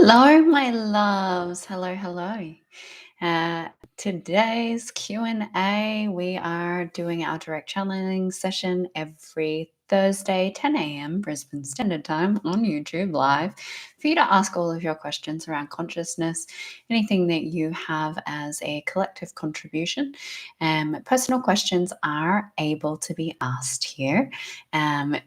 Hello, my loves. Hello, hello. Uh, Today's Q&A, we are doing our direct channeling session every Thursday, 10 a.m. Brisbane Standard Time on YouTube Live for you to ask all of your questions around consciousness, anything that you have as a collective contribution. Personal questions are able to be asked here.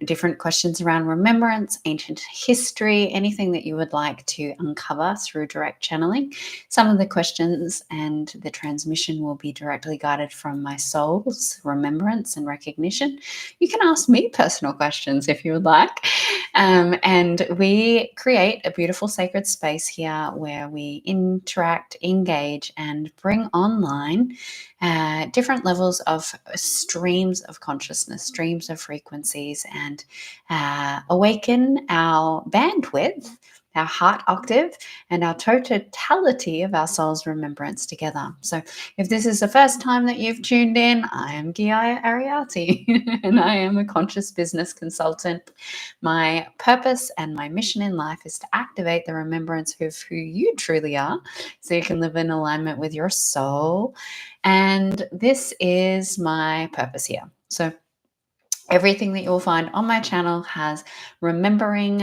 Different questions around remembrance, ancient history, anything that you would like to uncover through direct channeling. Some of the questions and the transmission will be directly guided from my soul's remembrance and recognition. You can ask me personal questions if you would like. And we create a beautiful sacred space here where we interact, engage, and bring online different levels of streams of consciousness, streams of frequencies, and awaken our bandwidth, our heart octave, and our totality of our soul's remembrance together. So if this is the first time that you've tuned in, I am Gia Ariati, and I am a conscious business consultant. My purpose and my mission in life is to activate the remembrance of who you truly are so you can live in alignment with your soul. And this is my purpose here. So everything that you'll find on my channel has remembering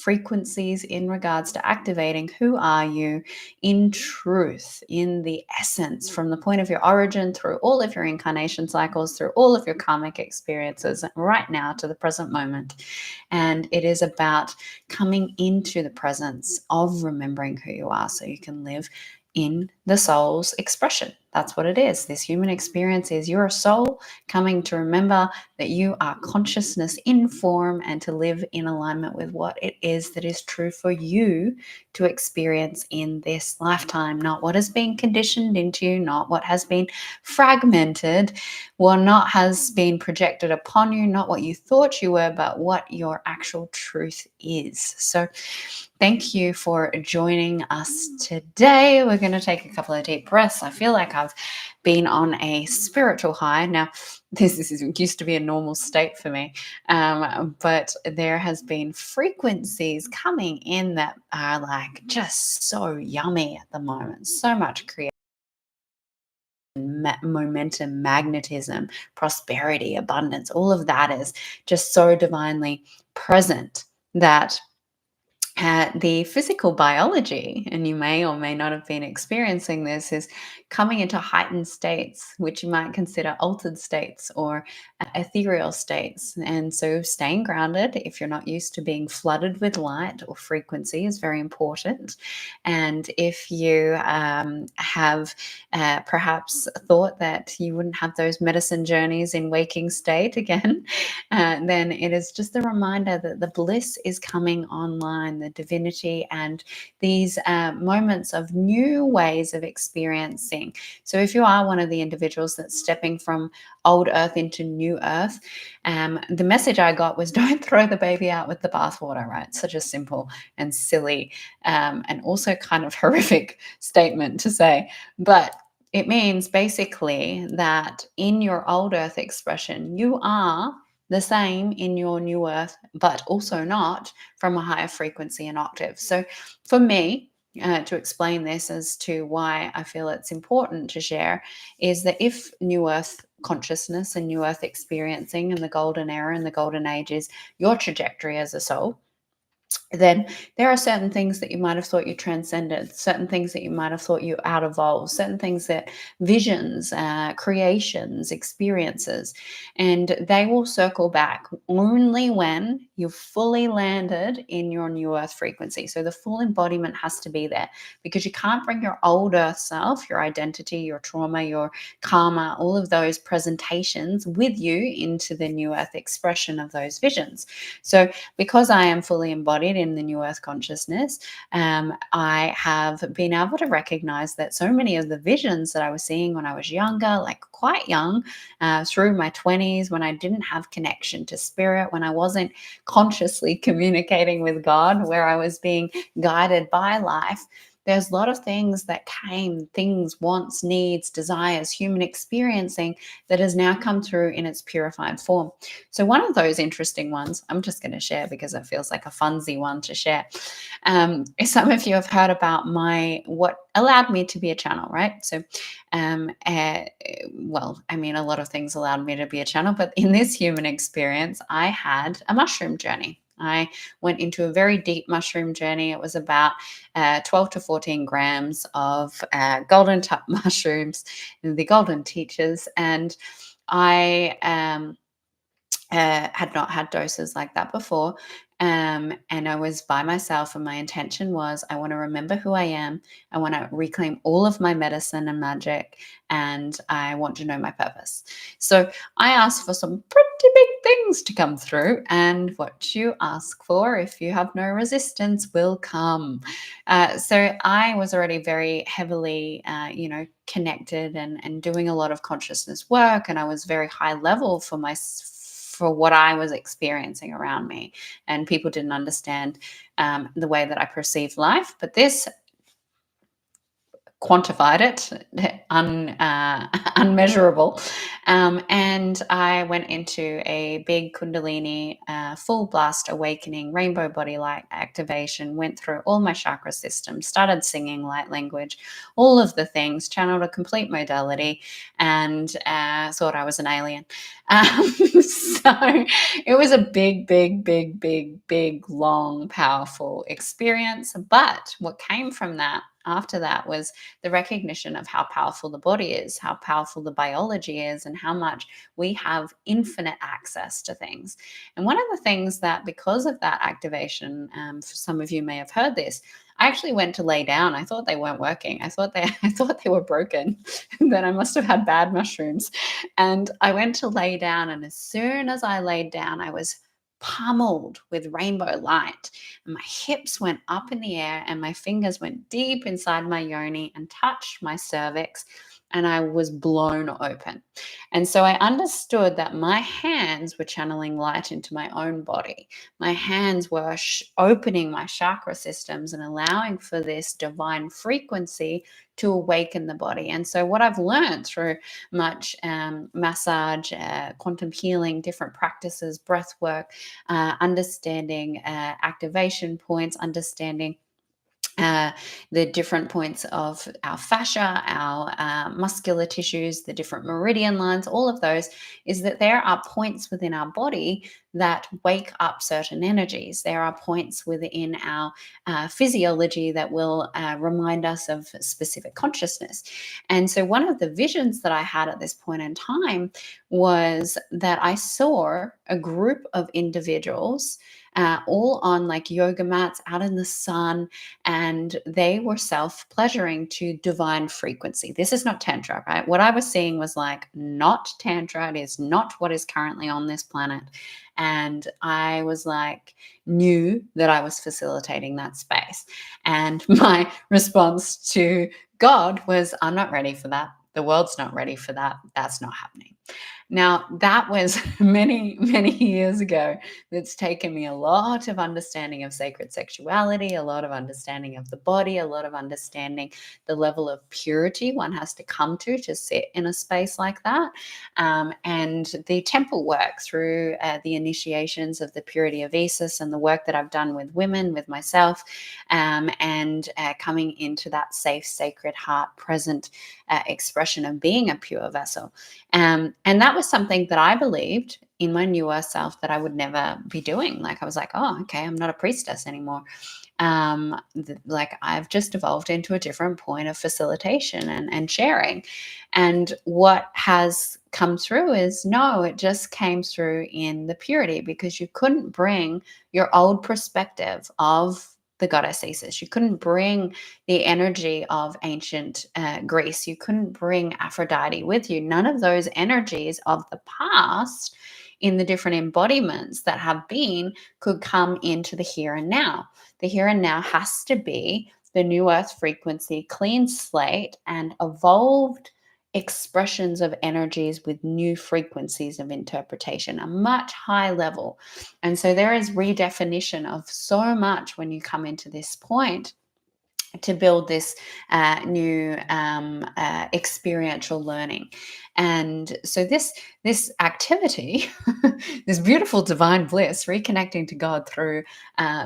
frequencies in regards to activating who are you in truth, in the essence, from the point of your origin through all of your incarnation cycles, through all of your karmic experiences, right now to the present moment. And it is about coming into the presence of remembering who you are so you can live in the soul's expression. That's what it is. This human experience is your soul coming to remember that you are consciousness in form and to live in alignment with what it is that is true for you to experience in this lifetime, not what has been conditioned into you, not what has been fragmented, or not has been projected upon you, not what you thought you were, but what your actual truth is. So thank you for joining us today. We're going to take a couple of deep breaths. I feel like I've been on a spiritual high. Now, this used to be a normal state for me, but there has been frequencies coming in that are like just so yummy at the moment. So much creativity, momentum, magnetism, prosperity, abundance. All of that is just so divinely present that the physical biology, and you may or may not have been experiencing this, is coming into heightened states, which you might consider altered states or ethereal states. And so staying grounded, if you're not used to being flooded with light or frequency, is very important. And if you have perhaps thought that you wouldn't have those medicine journeys in waking state again, then it is just a reminder that the bliss is coming online, the divinity, and these moments of new ways of experiencing. So if you are one of the individuals that's stepping from old earth into new earth, the message I got was don't throw the baby out with the bathwater, right? Such a simple and silly and also kind of horrific statement to say. But it means basically that in your old earth expression, you are the same in your new earth, but also not from a higher frequency and octave. So for me, to explain this as to why I feel it's important to share, is that if new earth consciousness and new earth experiencing and the golden era and the golden age is your trajectory as a soul, then there are certain things that you might have thought you transcended, certain things that you might have thought you out evolved, certain things that visions, creations, experiences, and they will circle back only when you've fully landed in your new earth frequency. So the full embodiment has to be there, because you can't bring your old earth self, your identity, your trauma, your karma, all of those presentations with you into the new earth expression of those visions. So because I am fully embodied in the new earth consciousness, I have been able to recognize that so many of the visions that I was seeing when I was younger, like quite young, through my 20s, when I didn't have connection to spirit, when I wasn't consciously communicating with God, where I was being guided by life, there's a lot of things that came, things, wants, needs, desires, human experiencing that has now come through in its purified form. So one of those interesting ones, I'm just going to share because it feels like a funsy one to share. Some of you have heard about what allowed me to be a channel, right? So, well, I mean, a lot of things allowed me to be a channel, but in this human experience, I had a mushroom journey. I went into a very deep mushroom journey. It was about 12 to 14 grams of golden tip mushrooms, the golden teachers, and I had not had doses like that before. And I was by myself, and my intention was I want to remember who I am. I want to reclaim all of my medicine and magic, and I want to know my purpose. So I asked for some pretty big things to come through, and what you ask for, if you have no resistance, will come. So I was already very heavily, connected and doing a lot of consciousness work, and I was very high level for what I was experiencing around me. And people didn't understand the way that I perceived life. But this quantified it, unmeasurable. And I went into a big Kundalini, full blast awakening, rainbow body light activation, went through all my chakra systems, started singing light language, all of the things, channeled a complete modality, and thought I was an alien. So it was a big, big, big, big, big, long, powerful experience. But what came from that after that was the recognition of how powerful the body is, how powerful the biology is, and how much we have infinite access to things. And one of the things that, because of that activation, for some of you may have heard this, I actually went to lay down. I thought they weren't working. I thought they were broken. That I must have had bad mushrooms. And I went to lay down, and as soon as I laid down, I was pummeled with rainbow light. And my hips went up in the air, and my fingers went deep inside my yoni and touched my cervix, and I was blown open. And so I understood that my hands were channeling light into my own body. My hands were opening my chakra systems and allowing for this divine frequency to awaken the body. And so what I've learned through much massage, quantum healing, different practices, breath work, understanding activation points, understanding the different points of our fascia, our muscular tissues, the different meridian lines, all of those, is that there are points within our body that wake up certain energies. There are points within our physiology that will remind us of specific consciousness. And so one of the visions that I had at this point in time was that I saw a group of individuals all on like yoga mats out in the sun, and they were self-pleasuring to divine frequency. This is not tantra, right? What I was seeing was like not tantra. It is not what is currently on this planet. And I was like, knew that I was facilitating that space. And my response to God was, I'm not ready for that. The world's not ready for that. That's not happening. Now, that was many, many years ago. It's taken me a lot of understanding of sacred sexuality, a lot of understanding of the body, a lot of understanding the level of purity one has to come to sit in a space like that. And the temple work through the initiations of the purity of Isis and the work that I've done with women, with myself, and coming into that safe, sacred heart present expression of being a pure vessel. And that was something that I believed in my newer self that I would never be doing. Like I was like, oh, okay, I'm not a priestess anymore. Like I've just evolved into a different point of facilitation and sharing. And what has come through is no, it just came through in the purity, because you couldn't bring your old perspective of the goddess Isis. You couldn't bring the energy of ancient Greece. You couldn't bring Aphrodite with you. None of those energies of the past in the different embodiments that have been could come into the here and now. The here and now has to be the new earth frequency, clean slate, and evolved expressions of energies with new frequencies of interpretation, a much high level. And so there is redefinition of so much when you come into this point, to build this new experiential learning. And so this activity, this beautiful divine bliss, reconnecting to God through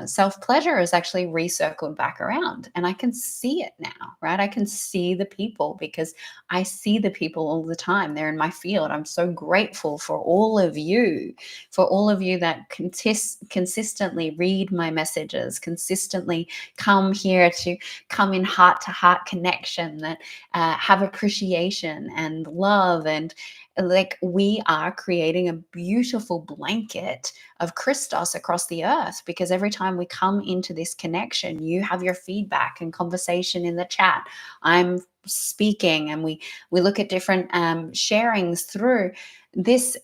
self pleasure, is actually recircled back around, and I can see it now, right? I can see the people because I see the people all the time. They're in my field. I'm so grateful for all of you that consistently read my messages, consistently come here to come in heart to heart connection, that have appreciation and love. And like, we are creating a beautiful blanket of Christos across the earth, because every time we come into this connection, you have your feedback and conversation in the chat. I'm speaking, and we look at different sharings through this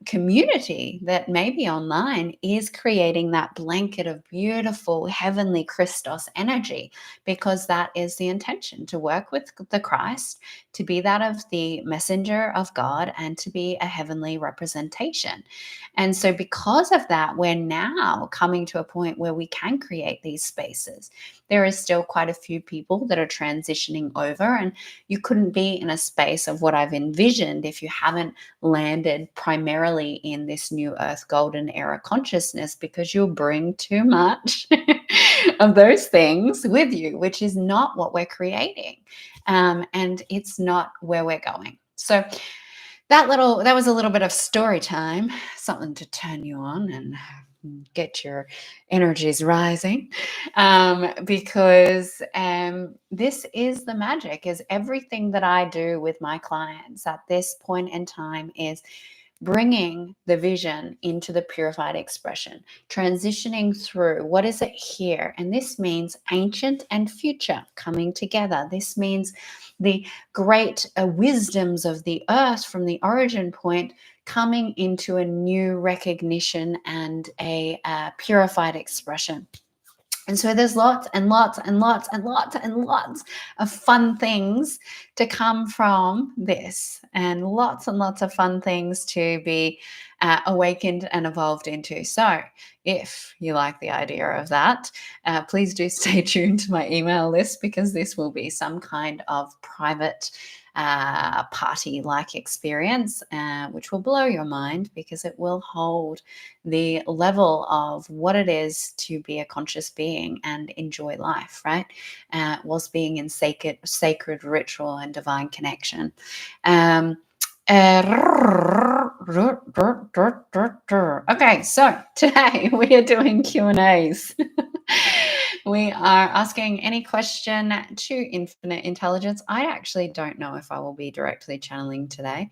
community that maybe online is creating that blanket of beautiful heavenly Christos energy, because that is the intention, to work with the Christ, to be that of the messenger of God, and to be a heavenly representation. And so because of that, we're now coming to a point where we can create these spaces. There is still quite a few people that are transitioning over, and you couldn't be in a space of what I've envisioned if you haven't landed primarily in this new earth golden era consciousness, because you'll bring too much of those things with you, which is not what we're creating. And it's not where we're going. So that was a little bit of story time, something to turn you on and get your energies rising, because this is the magic. Is everything that I do with my clients at this point in time is bringing the vision into the purified expression, transitioning through what is it here. And this means ancient and future coming together. This means the great wisdoms of the earth from the origin point coming into a new recognition and a purified expression. And so there's lots and lots and lots and lots and lots of fun things to come from this, and lots of fun things to be awakened and evolved into. So if you like the idea of that, please do stay tuned to my email list, because this will be some kind of private party-like experience, which will blow your mind, because it will hold the level of what it is to be a conscious being and enjoy life, right? Whilst being in sacred ritual and divine connection. Okay, so today we are doing Q&As. We are asking any question to infinite intelligence. I actually don't know if I will be directly channeling today.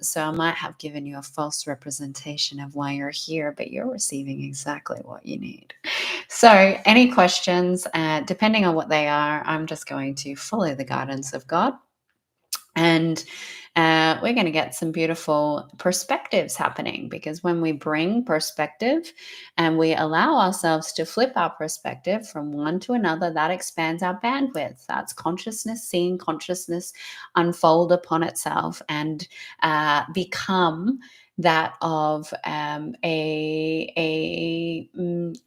So I might have given you a false representation of why you're here, but you're receiving exactly what you need. So any questions, depending on what they are, I'm just going to follow the guidance of God. And we're going to get some beautiful perspectives happening, because when we bring perspective and we allow ourselves to flip our perspective from one to another, that expands our bandwidth. That's consciousness seeing consciousness unfold upon itself and become that of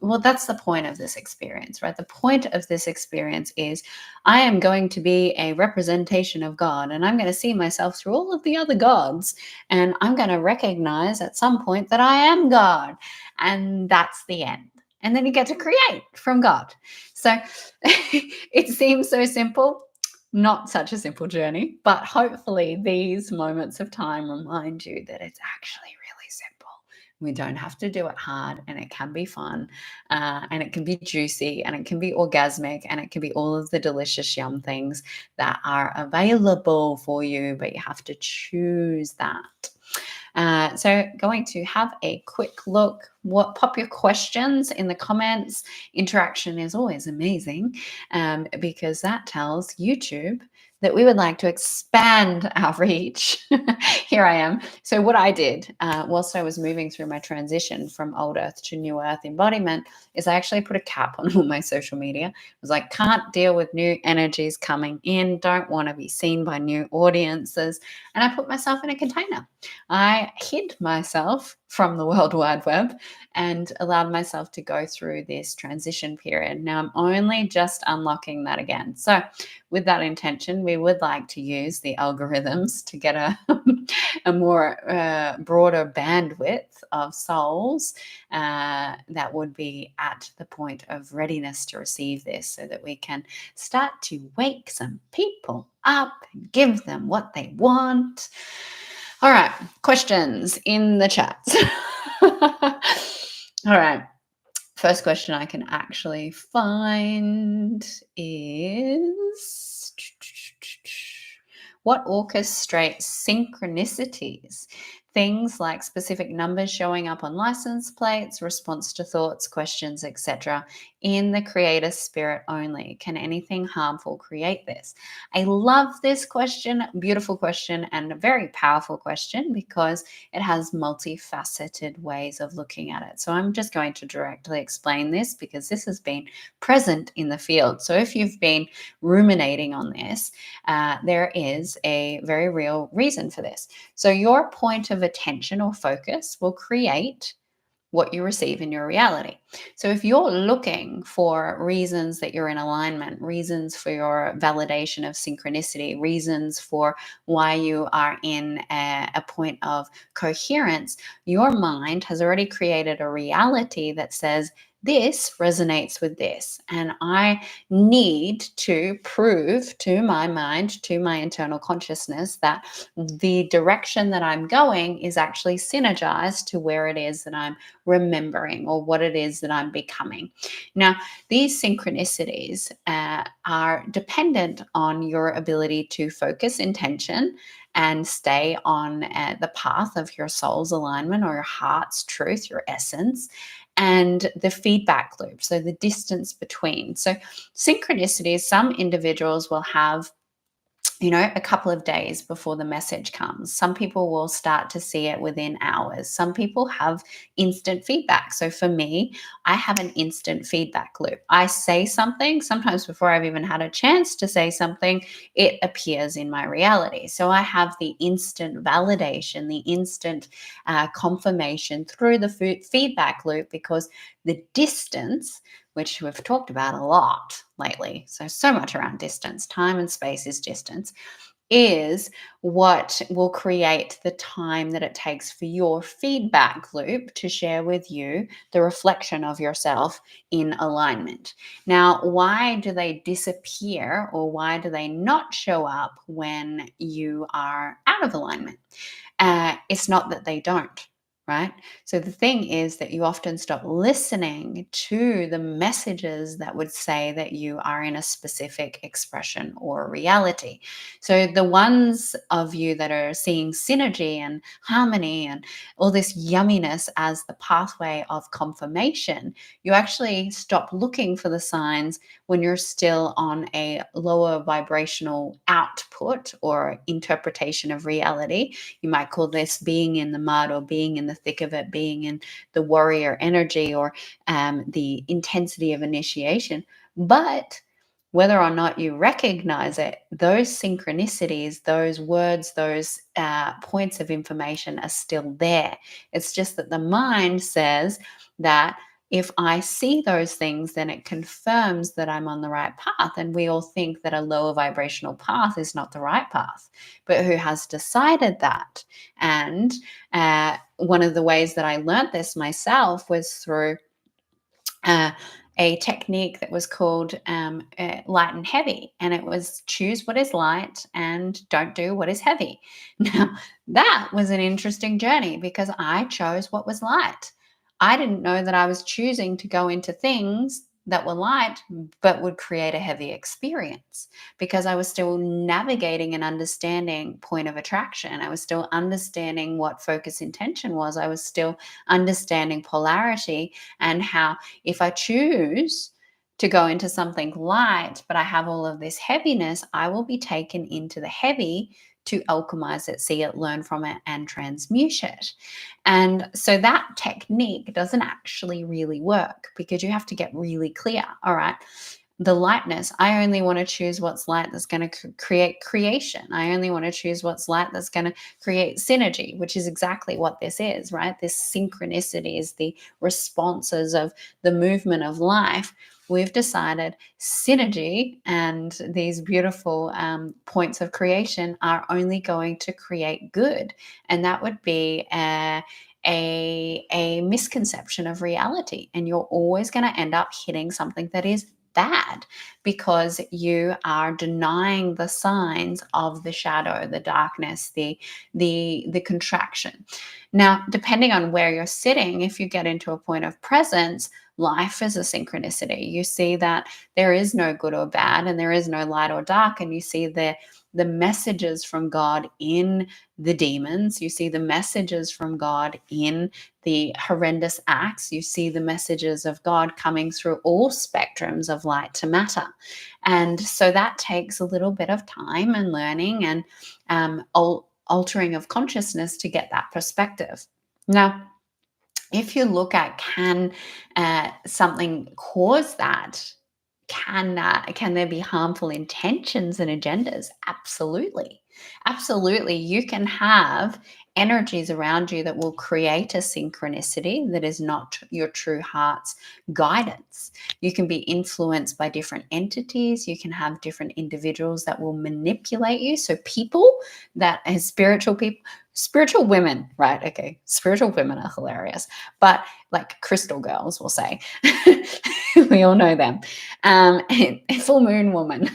well, that's the point of this experience, right? The point of this experience is I am going to be a representation of God, and I'm going to see myself through all of the other gods, and I'm going to recognize at some point that I am God, and that's the end. And then you get to create from God. So it seems so simple. Not such a simple journey, but hopefully these moments of time remind you that it's actually really simple. We don't have to do it hard, and it can be fun, and it can be juicy, and it can be orgasmic, and it can be all of the delicious yum things that are available for you, but you have to choose that. So going to have a quick look. Pop your questions in the comments. Interaction is always amazing, because that tells YouTube that we would like to expand our reach. Here I am. So what I did whilst I was moving through my transition from old earth to new earth embodiment is I actually put a cap on all my social media. I was like, can't deal with new energies coming in, don't want to be seen by new audiences. And I put myself in a container. I hid myself from the World Wide Web and allowed myself to go through this transition period. Now I'm only just unlocking that again. So, with that intention, we would like to use the algorithms to get a more broader bandwidth of souls that would be at the point of readiness to receive this, so that we can start to wake some people up and give them what they want. All right, questions in the chat. All right. First question I can actually find is, what orchestrates synchronicities? Things like specific numbers showing up on license plates, response to thoughts, questions, etc., in the creator spirit only. Can anything harmful create this? I love this question, beautiful question, and a very powerful question, because it has multifaceted ways of looking at it. So I'm just going to directly explain this, because this has been present in the field. So if you've been ruminating on this, there is a very real reason for this. So your point of attention or focus will create what you receive in your reality. So if you're looking for reasons that you're in alignment, reasons for your validation of synchronicity, reasons for why you are in a point of coherence, your mind has already created a reality that says, this resonates with this. And I need to prove to my mind, to my internal consciousness, that the direction that I'm going is actually synergized to where it is that I'm remembering, or what it is that I'm becoming. Now, these synchronicities are dependent on your ability to focus intention and stay on the path of your soul's alignment, or your heart's truth, your essence, and the feedback loop, so the distance between. So synchronicities, some individuals will have, a couple of days before the message comes. Some people will start to see it within hours. Some people have instant feedback. So for me, I have an instant feedback loop. I say something, sometimes before I've even had a chance to say something, it appears in my reality. So I have the instant validation, the instant confirmation through the feedback loop, because the distance, which we've talked about a lot lately, so much around distance, time and space is distance, is what will create the time that it takes for your feedback loop to share with you the reflection of yourself in alignment. Now, why do they disappear, or why do they not show up when you are out of alignment? It's not that they don't. Right? So the thing is that you often stop listening to the messages that would say that you are in a specific expression or reality. So the ones of you that are seeing synergy and harmony and all this yumminess as the pathway of confirmation, you actually stop looking for the signs when you're still on a lower vibrational output or interpretation of reality. You might call this being in the mud, or being in the thick of it, being in the warrior energy, or the intensity of initiation. But whether or not you recognize it, those synchronicities, those words, those points of information are still there. It's just that the mind says that if I see those things, then it confirms that I'm on the right path. And we all think that a lower vibrational path is not the right path. But who has decided that? And one of the ways that I learned this myself was through a technique that was called light and heavy. And it was choose what is light and don't do what is heavy. Now, that was an interesting journey, because I chose what was light. I didn't know that I was choosing to go into things that were light but would create a heavy experience, because I was still navigating and understanding point of attraction. I was still understanding what focus intention was. I was still understanding polarity, and how if I choose to go into something light, but I have all of this heaviness, I will be taken into the heavy to alchemize it, see it, learn from it, and transmute it. And so that technique doesn't actually really work, because you have to get really clear. All right, the lightness. I only want to choose what's light that's going to create creation. I only want to choose what's light that's going to create synergy, which is exactly what this is, right? This synchronicity is the responses of the movement of life. We've decided synergy and these beautiful points of creation are only going to create good. And that would be a misconception of reality. And you're always going to end up hitting something that is bad because you are denying the signs of the shadow, the darkness, the contraction. Now, depending on where you're sitting, if you get into a point of presence, life is a synchronicity. You see that there is no good or bad, and there is no light or dark, and you see the messages from God in the demons. You see the messages from God in the horrendous acts. You see the messages of God coming through all spectrums of light to matter. And so that takes a little bit of time and learning and altering of consciousness to get that perspective. Now, if you look at can something cause that, can there be harmful intentions and agendas? Absolutely. Absolutely. You can have energies around you that will create a synchronicity that is not your true heart's guidance. You can be influenced by different entities. You can have different individuals that will manipulate you. So people that as spiritual women, right? Okay. Spiritual women are hilarious, but like crystal girls, we'll say. We all know them. Full moon woman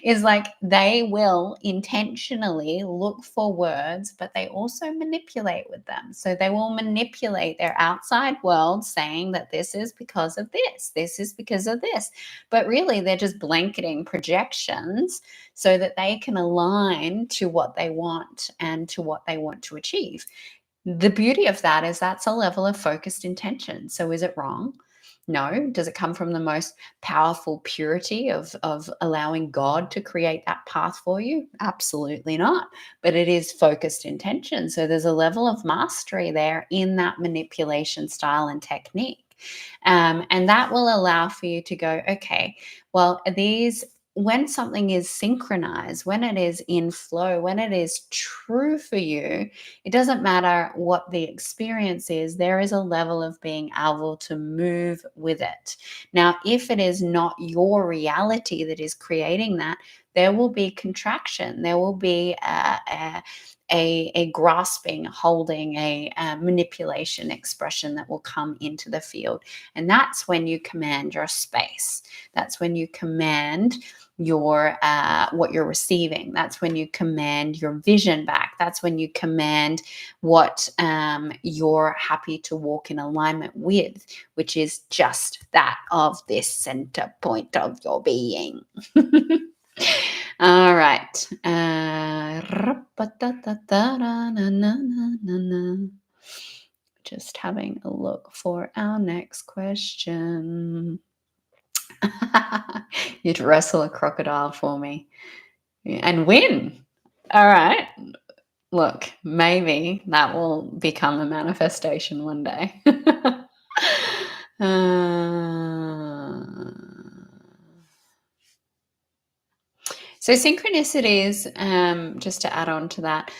is like they will intentionally look for words, but they also manipulate with them. So they will manipulate their outside world saying that this is because of this is because of this. But really, they're just blanketing projections so that they can align to what they want and to what they want to achieve. The beauty of that is that's a level of focused intention. So is it wrong? No. Does it come from the most powerful purity of allowing God to create that path for you? Absolutely not. But it is focused intention. So there's a level of mastery there in that manipulation style and technique. And that will allow for you to go, okay, well, these when something is synchronized, when it is in flow, when it is true for you, it doesn't matter what the experience is, there is a level of being able to move with it. Now, if it is not your reality that is creating that, there will be contraction, there will be a grasping, holding, a manipulation expression that will come into the field. And that's when you command your space. That's when you command your what you're receiving. That's when you command your vision back. That's when you command what you're happy to walk in alignment with, which is just that of this center point of your being. All right. Just having a look for our next question. You'd wrestle a crocodile for me and win. All right. Look, maybe that will become a manifestation one day. So synchronicities, just to add on to that,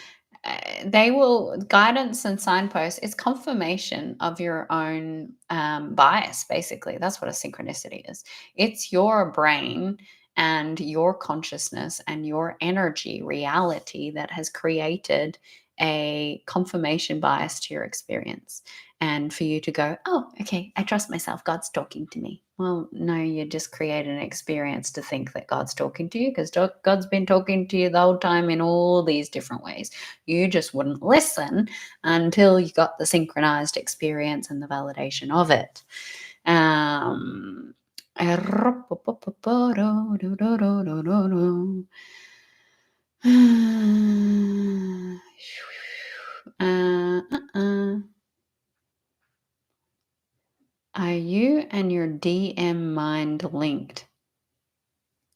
they will guidance and signposts. It's confirmation of your own bias. Basically, that's what a synchronicity is. It's your brain and your consciousness and your energy reality that has created a confirmation bias to your experience, and for you to go, oh, okay, I trust myself, God's talking to me. Well, no, you just create an experience to think that God's talking to you, because God's been talking to you the whole time in all these different ways. You just wouldn't listen until you got the synchronized experience and the validation of it. Are you and your DM mind linked?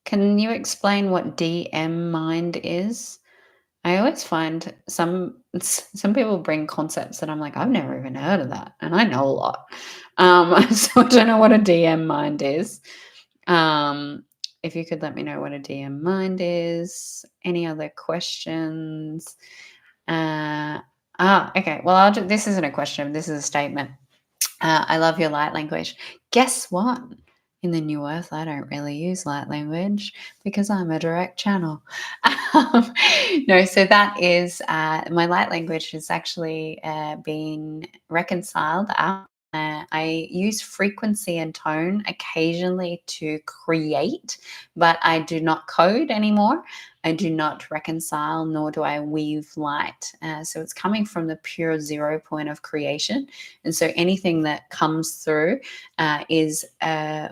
Can you explain what DM mind is? I always find some people bring concepts that I'm like, I've never even heard of that, and I know a lot. So I don't know what a DM mind is. If you could let me know what a DM mind is. Any other questions? Okay. Well, this isn't a question. This is a statement. I love your light language. Guess what? In the new earth, I don't really use light language because I'm a direct channel. Um, no, so that is my light language has actually been reconciled out. I use frequency and tone occasionally to create, but I do not code anymore. I do not reconcile, nor do I weave light. So it's coming from the pure zero point of creation. And so anything that comes through is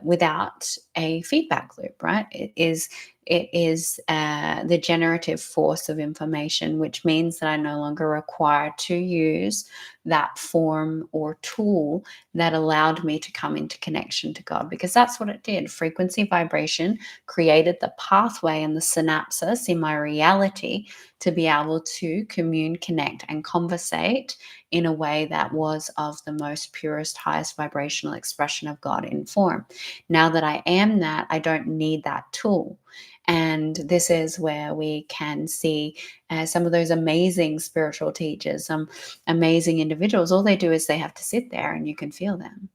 without a feedback loop, right? It is the generative force of information, which means that I no longer require to use that form or tool that allowed me to come into connection to God, because that's what it did. Frequency vibration created the pathway and the synapses in my reality to be able to commune, connect, and conversate in a way that was of the most purest, highest vibrational expression of God in form. Now that I am that, I don't need that tool. And this is where we can see some of those amazing spiritual teachers, some amazing individuals. All they do is they have to sit there and you can feel them.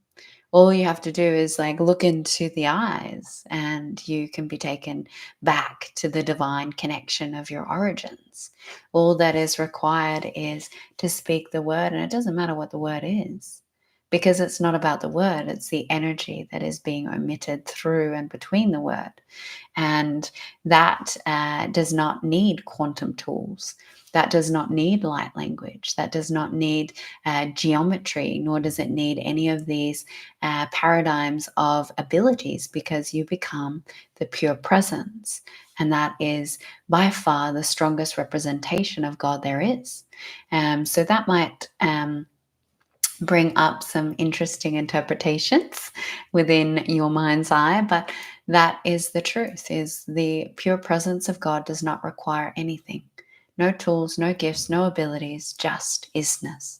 All you have to do is like look into the eyes and you can be taken back to the divine connection of your origins. All that is required is to speak the word, and it doesn't matter what the word is, because it's not about the word, it's the energy that is being omitted through and between the word. And that does not need quantum tools. That does not need light language. That does not need geometry, nor does it need any of these paradigms of abilities, because you become the pure presence. And that is by far the strongest representation of God there is. So that might bring up some interesting interpretations within your mind's eye, but that is the truth. Is the pure presence of God does not require anything. No tools, no gifts, no abilities, just isness.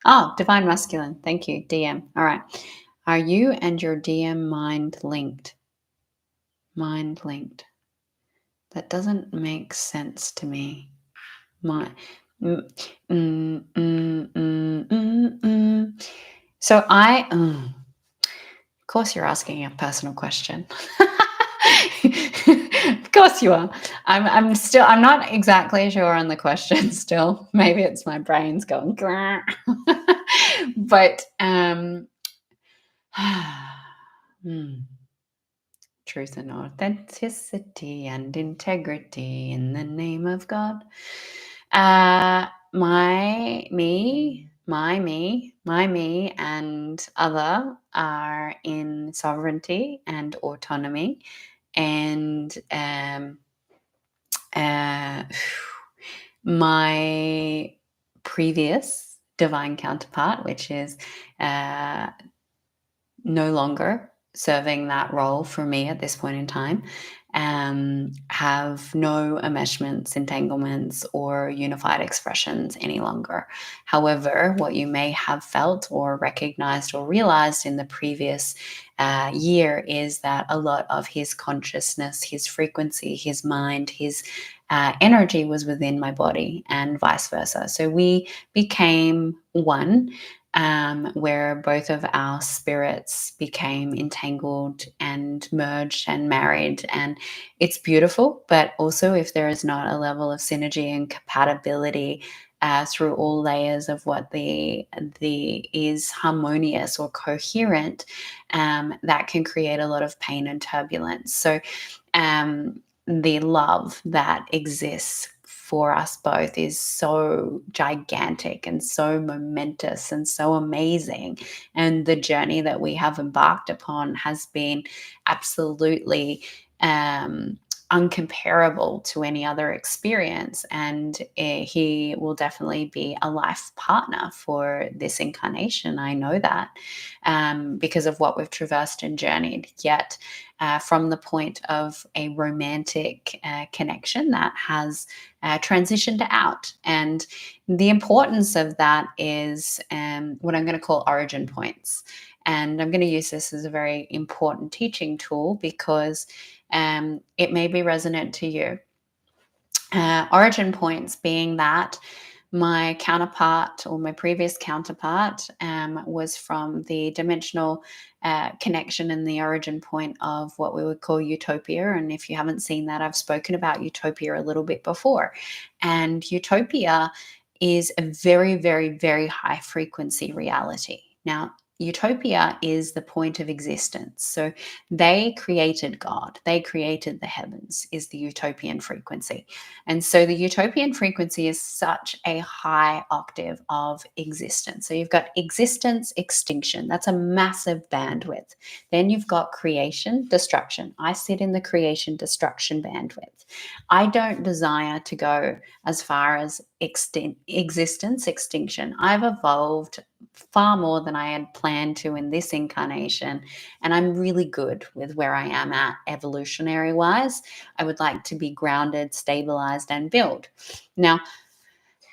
Oh, divine masculine. Thank you, DM. All right. Are you and your DM mind linked? Mind linked. That doesn't make sense to me. My, mm, mm, mm, mm, mm, mm. So of course, you're asking a personal question. Of course you are. I'm not exactly sure on the question still. Maybe it's my brain's going, but truth and authenticity and integrity in the name of God. My me, and other are in sovereignty and autonomy, and my previous divine counterpart, which is no longer serving that role for me at this point in time, have no enmeshments, entanglements, or unified expressions any longer. However, what you may have felt or recognized or realized in the previous year is that a lot of his consciousness, his frequency, his mind, his energy was within my body, and vice versa. So we became one, where both of our spirits became entangled and merged and married. And it's beautiful, but also if there is not a level of synergy and compatibility through all layers of what the is harmonious or coherent, that can create a lot of pain and turbulence. So the love that exists for us both is so gigantic and so momentous and so amazing. And the journey that we have embarked upon has been absolutely uncomparable to any other experience. And he will definitely be a life partner for this incarnation. I know that because of what we've traversed and journeyed. Yet, from the point of a romantic connection that has transitioned out. And the importance of that is what I'm going to call origin points. And I'm going to use this as a very important teaching tool because it may be resonant to you. Origin points being that my counterpart or my previous counterpart was from the dimensional connection and the origin point of what we would call utopia. And if you haven't seen that, I've spoken about utopia a little bit before. And utopia is a very, very, very high frequency reality. Now, utopia is the point of existence. So they created God, they created the heavens, is the utopian frequency. And so the utopian frequency is such a high octave of existence. So you've got existence, extinction. That's a massive bandwidth. Then you've got creation, destruction. I sit in the creation, destruction bandwidth. I don't desire to go as far as existence, extinction. I've evolved far more than I had planned to in this incarnation. And I'm really good with where I am at evolutionary wise. I would like to be grounded, stabilized, and build. Now,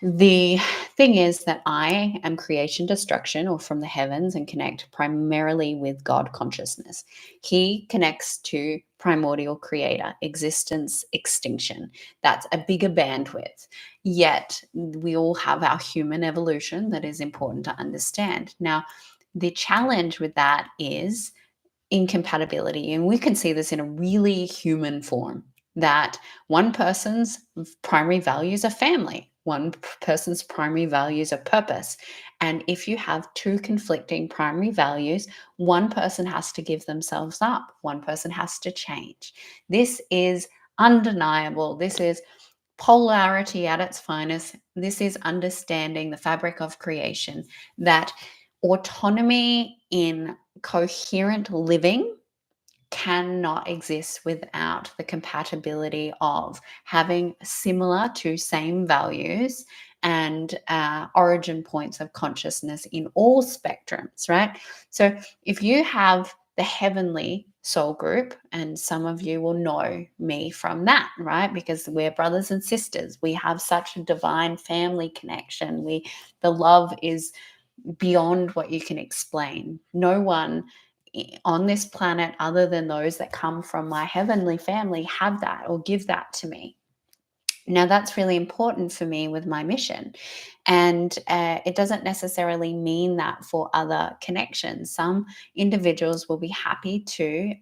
the thing is that I am creation, destruction, or from the heavens, and connect primarily with God consciousness. He connects to primordial creator, existence, extinction. That's a bigger bandwidth. Yet we all have our human evolution that is important to understand. Now, the challenge with that is incompatibility. And we can see this in a really human form that one person's primary values are family, one person's primary values are purpose. And if you have two conflicting primary values, one person has to give themselves up, one person has to change. This is undeniable. This is polarity at its finest. This is understanding the fabric of creation, that autonomy in coherent living cannot exist without the compatibility of having similar to same values and origin points of consciousness in all spectrums, right? So if you have the heavenly soul group, and some of you will know me from that, right? Because we're brothers and sisters. We have such a divine family connection. The love is beyond what you can explain. No one on this planet other than those that come from my heavenly family have that or give that to me. Now, that's really important for me with my mission. And it doesn't necessarily mean that for other connections. Some individuals will be happy to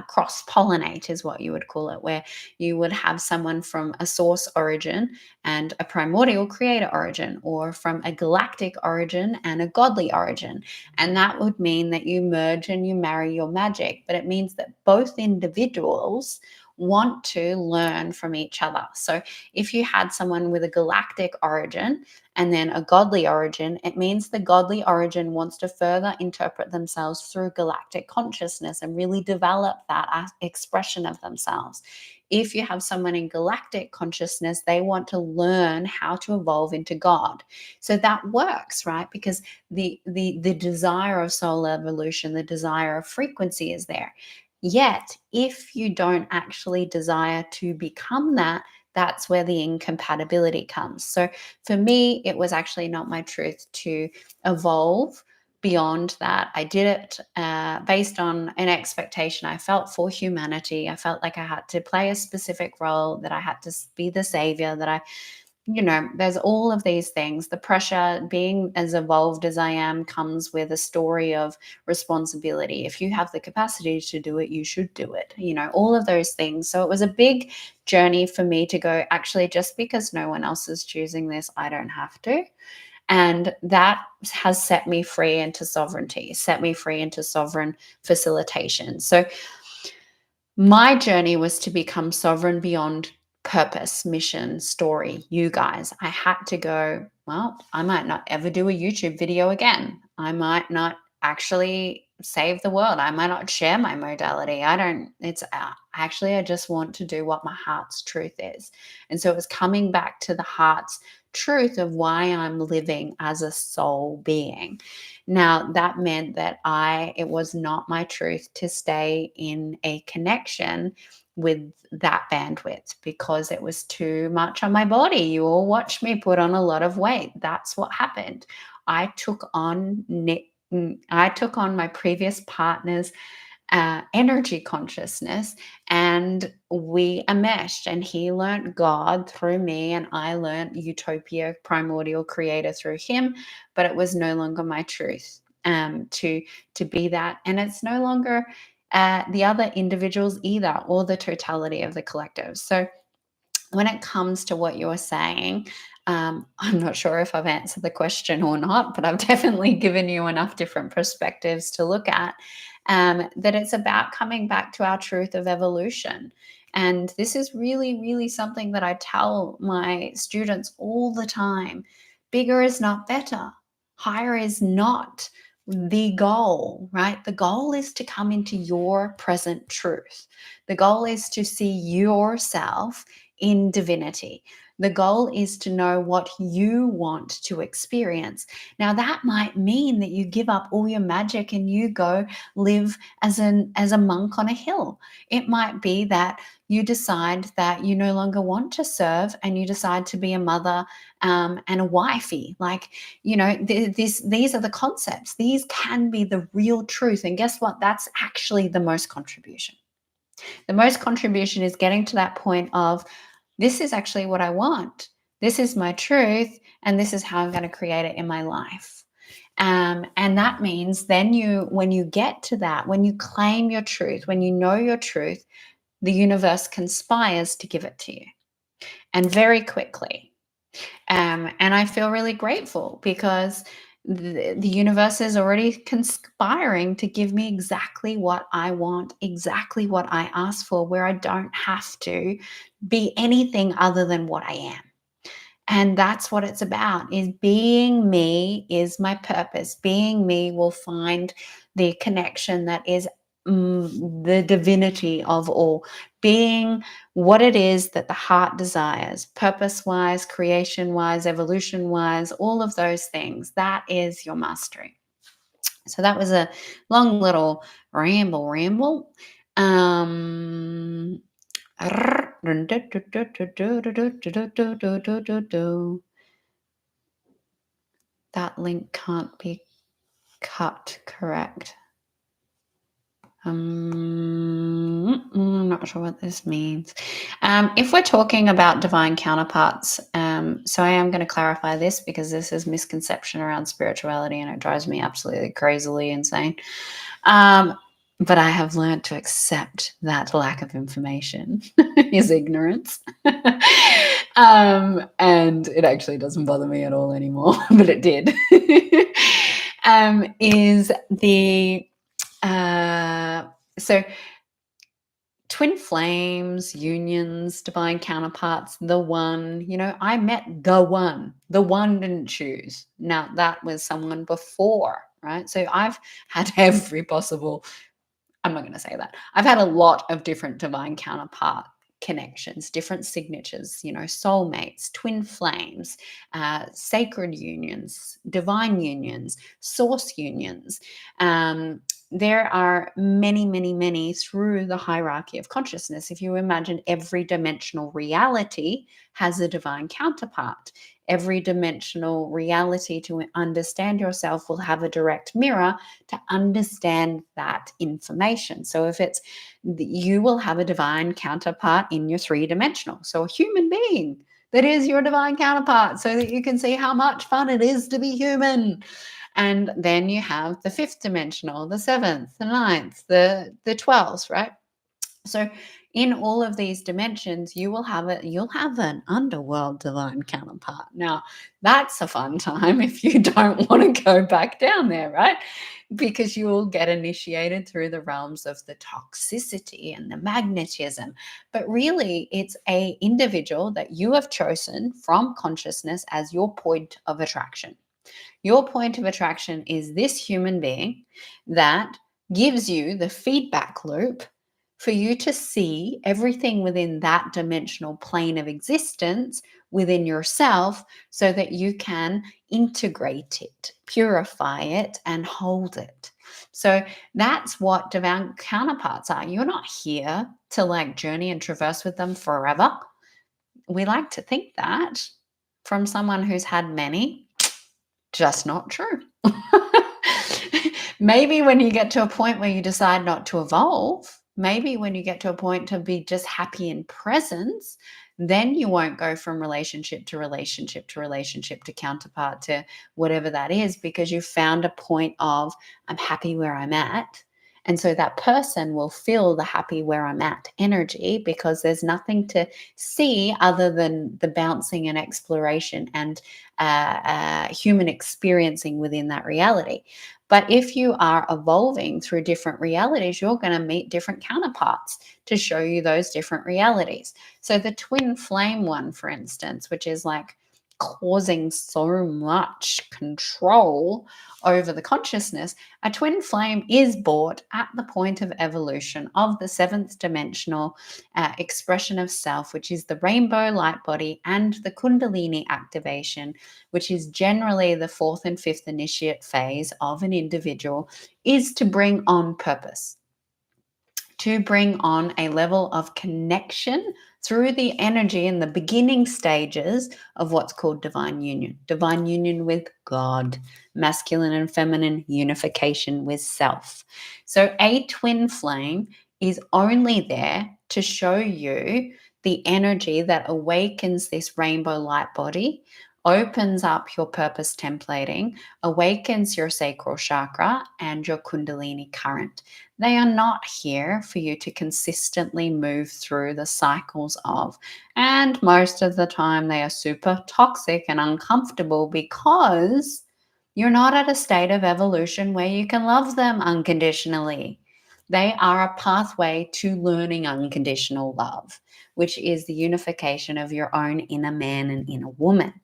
cross pollinate, is what you would call it, where you would have someone from a source origin and a primordial creator origin, or from a galactic origin and a godly origin. And that would mean that you merge and you marry your magic. But it means that both individuals want to learn from each other. So if you had someone with a galactic origin and then a godly origin, it means the godly origin wants to further interpret themselves through galactic consciousness and really develop that expression of themselves. If you have someone in galactic consciousness, they want to learn how to evolve into God. So that works, right? Because the desire of soul evolution, the desire of frequency is there. Yet, if you don't actually desire to become that, that's where the incompatibility comes. So for me, it was actually not my truth to evolve beyond that. I did it based on an expectation I felt for humanity. I felt like I had to play a specific role, that I had to be the savior, that there's all of these things. The pressure, being as evolved as I am, comes with a story of responsibility. If you have the capacity to do it, you should do it, all of those things. So it was a big journey for me to go, actually, just because no one else is choosing this, I don't have to. And that has set me free into sovereignty, set me free into sovereign facilitation. So my journey was to become sovereign beyond purpose, mission, story, you guys. I had to go, well, I might not ever do a YouTube video again. I might not actually save the world. I might not share my modality. I don't, it's actually, I just want to do what my heart's truth is. And so it was coming back to the heart's truth of why I'm living as a soul being. Now, that meant that it was not my truth to stay in a connection with that bandwidth because it was too much on my body. You all watched me put on a lot of weight. That's what happened. I took on my previous partner's energy consciousness, and we enmeshed, and he learned God through me, and I learned utopia, primordial creator, through him. But it was no longer my truth to be that, and it's no longer the other individuals either, or the totality of the collective. So when it comes to what you're saying, I'm not sure if I've answered the question or not, but I've definitely given you enough different perspectives to look at, that it's about coming back to our truth of evolution. And this is really, really something that I tell my students all the time. Bigger is not better. Higher is not the goal, right? The goal is to come into your present truth. The goal is to see yourself in divinity. The goal is to know what you want to experience. Now, that might mean that you give up all your magic and you go live as a monk on a hill. It might be that you decide that you no longer want to serve and you decide to be a mother and a wifey. Like, these are the concepts. These can be the real truth. And guess what? That's actually the most contribution. The most contribution is getting to that point of, this is actually what I want. This is my truth, and this is how I'm going to create it in my life. And that means then when you get to that, when you claim your truth, when you know your truth, the universe conspires to give it to you, and very quickly. And I feel really grateful because the universe is already conspiring to give me exactly what I want, exactly what I ask for, where I don't have to be anything other than what I am. And that's what it's about, is being me is my purpose. Being me will find the connection that is the divinity of all. Being what it is that the heart desires, purpose-wise, creation-wise, evolution-wise, all of those things. That is your mastery. So that was a long little ramble. That link can't be cut, correct? I'm not sure what this means. If we're talking about divine counterparts, so I am going to clarify this because this is misconception around spirituality and it drives me absolutely crazily insane. But I have learned to accept that lack of information is ignorance. And it actually doesn't bother me at all anymore, but it did. Is the so twin flames, unions, divine counterparts, the one, I met the one. The one didn't choose. Now, that was someone before, right? So I've had every possible, I'm not going to say that. I've had a lot of different divine counterpart connections, different signatures, soulmates, twin flames, sacred unions, divine unions, source unions. There are many, many, many through the hierarchy of consciousness. If you imagine every dimensional reality has a divine counterpart. Every dimensional reality, to understand yourself, will have a direct mirror to understand that information. So if it's, you will have a divine counterpart in your three-dimensional. So a human being that is your divine counterpart, so that you can see how much fun it is to be human. And then you have the fifth dimensional, the seventh, the ninth, the 12th, right? So in all of these dimensions, you'll have an underworld divine counterpart. Now, that's a fun time if you don't want to go back down there, right? Because you will get initiated through the realms of the toxicity and the magnetism. But really, it's a individual that you have chosen from consciousness as your point of attraction. Your point of attraction is this human being that gives you the feedback loop for you to see everything within that dimensional plane of existence within yourself so that you can integrate it, purify it, and hold it. So that's what divine counterparts are. You're not here to like journey and traverse with them forever. We like to think that from someone who's had many, just not true. Maybe when you get to a point where you decide not to evolve, maybe when you get to a point to be just happy in presence, then you won't go from relationship to relationship to relationship to counterpart to whatever that is, because you found a point of, I'm happy where I'm at. And so that person will feel the happy where I'm at energy, because there's nothing to see other than the bouncing and exploration and human experiencing within that reality. But if you are evolving through different realities, you're going to meet different counterparts to show you those different realities. So the twin flame one, for instance, which is like causing so much control over the consciousness, a twin flame is brought at the point of evolution of the seventh dimensional expression of self, which is the rainbow light body, and the Kundalini activation, which is generally the fourth and fifth initiate phase of an individual, is to bring on purpose, to bring on a level of connection through the energy in the beginning stages of what's called divine union with God, masculine and feminine unification with self. So a twin flame is only there to show you the energy that awakens this rainbow light body, opens up your purpose templating, awakens your sacral chakra and your Kundalini current. They are not here for you to consistently move through the cycles of. And most of the time, they are super toxic and uncomfortable because you're not at a state of evolution where you can love them unconditionally. They are a pathway to learning unconditional love, which is the unification of your own inner man and inner woman.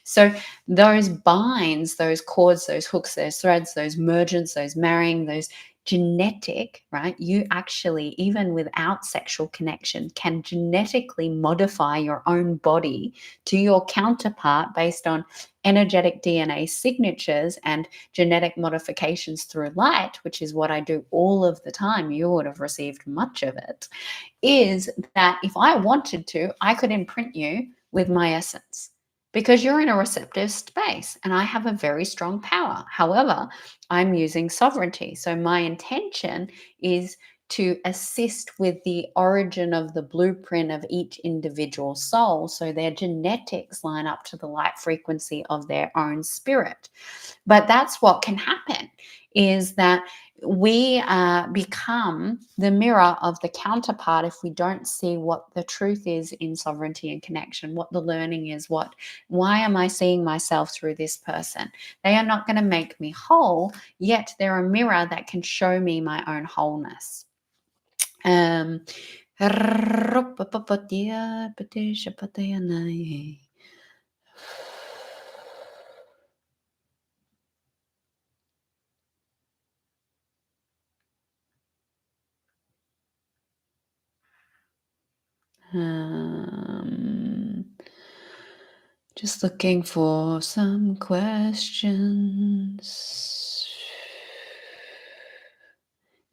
So those binds, those cords, those hooks, those threads, those mergence, those marrying, those genetic, right? You actually, even without sexual connection, can genetically modify your own body to your counterpart based on energetic DNA signatures and genetic modifications through light, which is what I do all of the time. You would have received much of it. Is that if I wanted to, I could imprint you with my essence, because you're in a receptive space and I have a very strong power. However, I'm using sovereignty. So my intention is to assist with the origin of the blueprint of each individual soul so their genetics line up to the light frequency of their own spirit. But that's what can happen, is that we become the mirror of the counterpart if we don't see what the truth is in sovereignty and connection, what the learning is, why am I seeing myself through this person? They are not going to make me whole, yet they're a mirror that can show me my own wholeness. Um, Um, just looking for some questions.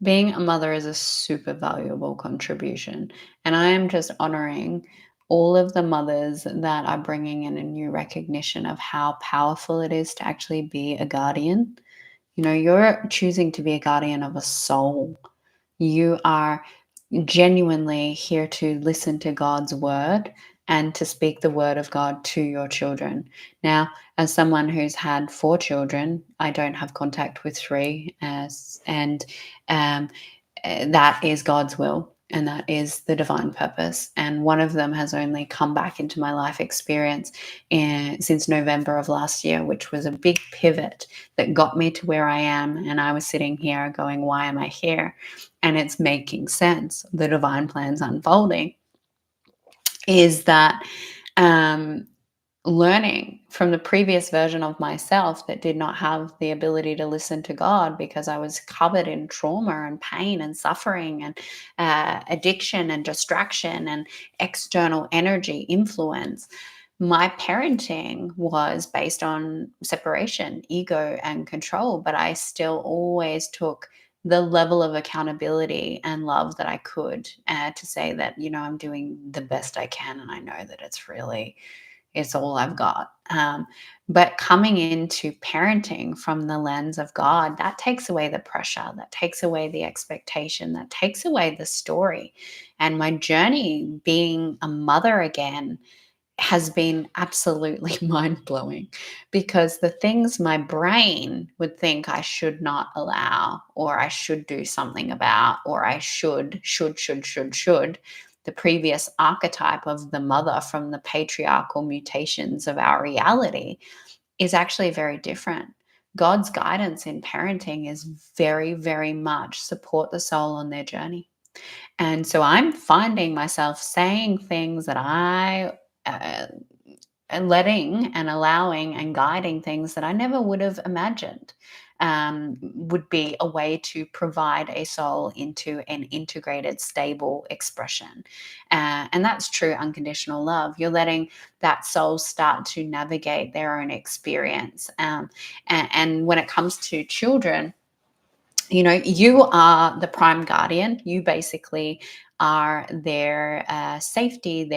Being a mother is a super valuable contribution, and I am just honoring all of the mothers that are bringing in a new recognition of how powerful it is to actually be a guardian. You know, you're choosing to be a guardian of a soul. You are genuinely here to listen to God's word and to speak the word of God to your children. Now, as someone who's had 4 children, I don't have contact with 3, and um, that is God's will. And that is the divine purpose. And one of them has only come back into my life experience since November of last year, which was a big pivot that got me to where I am. And I was sitting here going, why am I here? And it's making sense. The divine plan's unfolding is that learning from the previous version of myself that did not have the ability to listen to God because I was covered in trauma and pain and suffering and addiction and distraction and external energy influence. My parenting was based on separation, ego, and control, but I still always took the level of accountability and love that I could to say that, I'm doing the best I can. And I know that it's all I've got. But coming into parenting from the lens of God, that takes away the pressure, that takes away the expectation, that takes away the story. And my journey being a mother again has been absolutely mind blowing because the things my brain would think I should not allow, or I should do something about, or I should, the previous archetype of the mother from the patriarchal mutations of our reality is actually very different. God's guidance in parenting is very, very much support the soul on their journey. And so I'm finding myself saying things that uh, and letting and allowing and guiding things that I never would have imagined would be a way to provide a soul into an integrated, stable expression. And that's true unconditional love. You're letting that soul start to navigate their own experience. And when it comes to children, you are the prime guardian. You basically are their safety.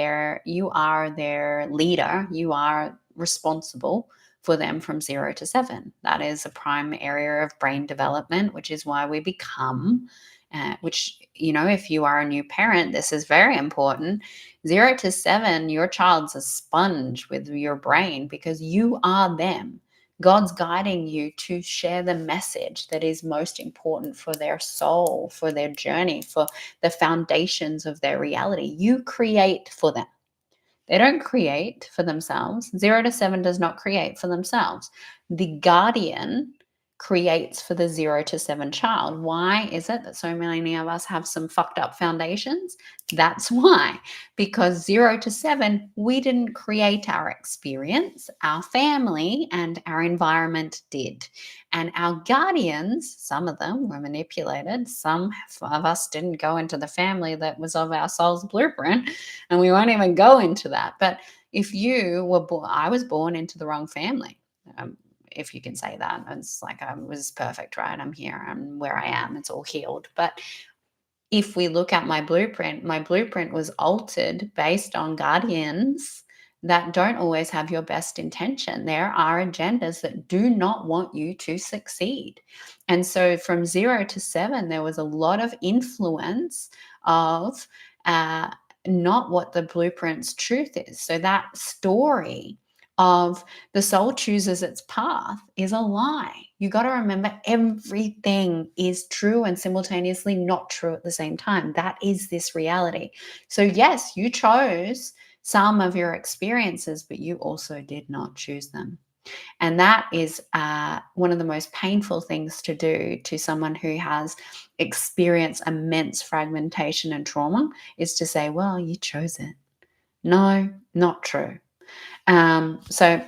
You are their leader. You are responsible for them from 0 to 7. That is a prime area of brain development, which is why we become. Which, if you are a new parent, this is very important. 0 to 7, your child's a sponge with your brain because you are them. God's guiding you to share the message that is most important for their soul, for their journey, for the foundations of their reality. You create for them. They don't create for themselves. 0 to 7 does not create for themselves. The guardian creates for the 0 to 7 child. Why is it that so many of us have some fucked up foundations? That's why. Because 0 to 7, we didn't create our experience, our family and our environment did. And our guardians, some of them were manipulated. Some of us didn't go into the family that was of our soul's blueprint, and we won't even go into that. But if you were born, I was born into the wrong family. If you can say that, it's like I was perfect, right? I'm here, I'm where I am, it's all healed. But if we look at my blueprint was altered based on guardians that don't always have your best intention. There are agendas that do not want you to succeed. And so from 0 to 7, there was a lot of influence of uh, not what the blueprint's truth is. So that story of the soul chooses its path is a lie. You got to remember everything is true and simultaneously not true at the same time. That is this reality. So, yes, you chose some of your experiences, but you also did not choose them. And that is one of the most painful things to do to someone who has experienced immense fragmentation and trauma is to say, well, you chose it. No, not true. So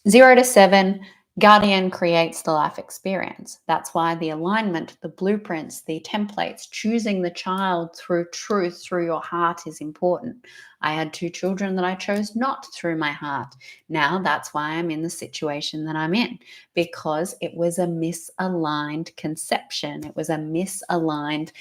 0 to 7, Guardian creates the life experience. That's why the alignment, the blueprints, the templates, choosing the child through truth, through your heart is important. I had 2 children that I chose not through my heart. Now that's why I'm in the situation that I'm in, because it was a misaligned conception. It was a misaligned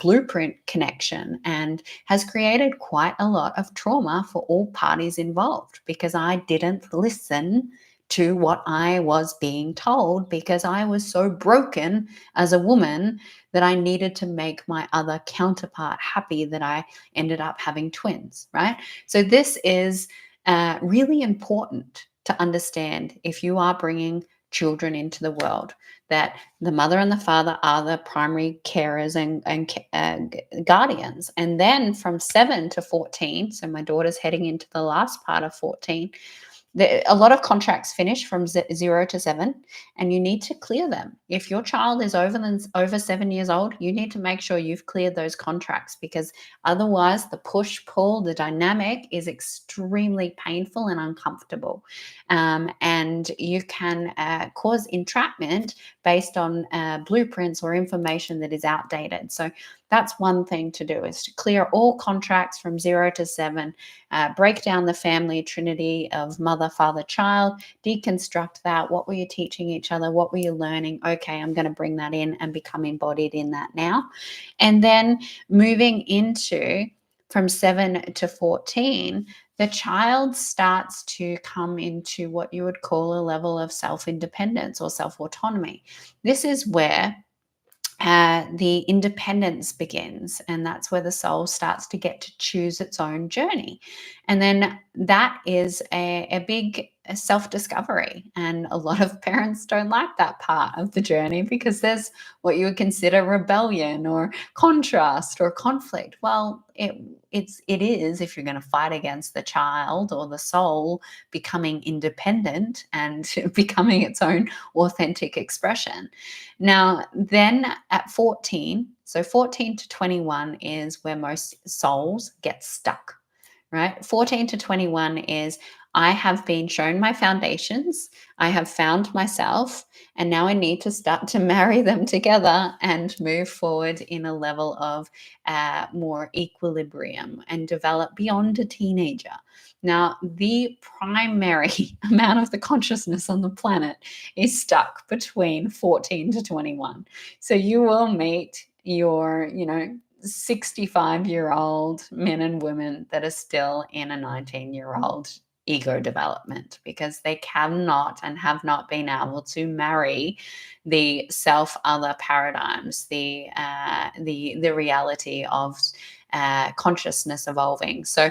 blueprint connection and has created quite a lot of trauma for all parties involved because I didn't listen to what I was being told because I was so broken as a woman that I needed to make my other counterpart happy that I ended up having twins, right? So this is really important to understand if you are bringing children into the world, that the mother and the father are the primary carers and guardians. And then from 7 to 14, so my daughter's heading into the last part of 14, A lot of contracts finish from 0 to 7, and you need to clear them. If your child is over 7 years old, you need to make sure you've cleared those contracts, because otherwise the push pull, the dynamic is extremely painful and uncomfortable, and you can cause entrapment based on blueprints or information that is outdated. So that's one thing to do, is to clear all contracts from 0 to 7, break down the family trinity of mother, father, child, deconstruct that. What were you teaching each other? What were you learning? Okay, I'm going to bring that in and become embodied in that now. And then moving into from 7 to 14, the child starts to come into what you would call a level of self-independence or self-autonomy. This is where the independence begins, and that's where the soul starts to get to choose its own journey. And then that is a big self-discovery, and a lot of parents don't like that part of the journey, because there's what you would consider rebellion or contrast or conflict. Well, it is, if you're going to fight against the child or the soul becoming independent and becoming its own authentic expression. Now, then at 14, so 14 to 21 is where most souls get stuck, right? 14 to 21 is, I have been shown my foundations, I have found myself, and now I need to start to marry them together and move forward in a level of more equilibrium and develop beyond a teenager. Now, the primary amount of the consciousness on the planet is stuck between 14 to 21. So you will meet your, 65-year-old men and women that are still in a 19-year-old ego development, because they cannot and have not been able to marry the self other paradigms, the reality of consciousness evolving. So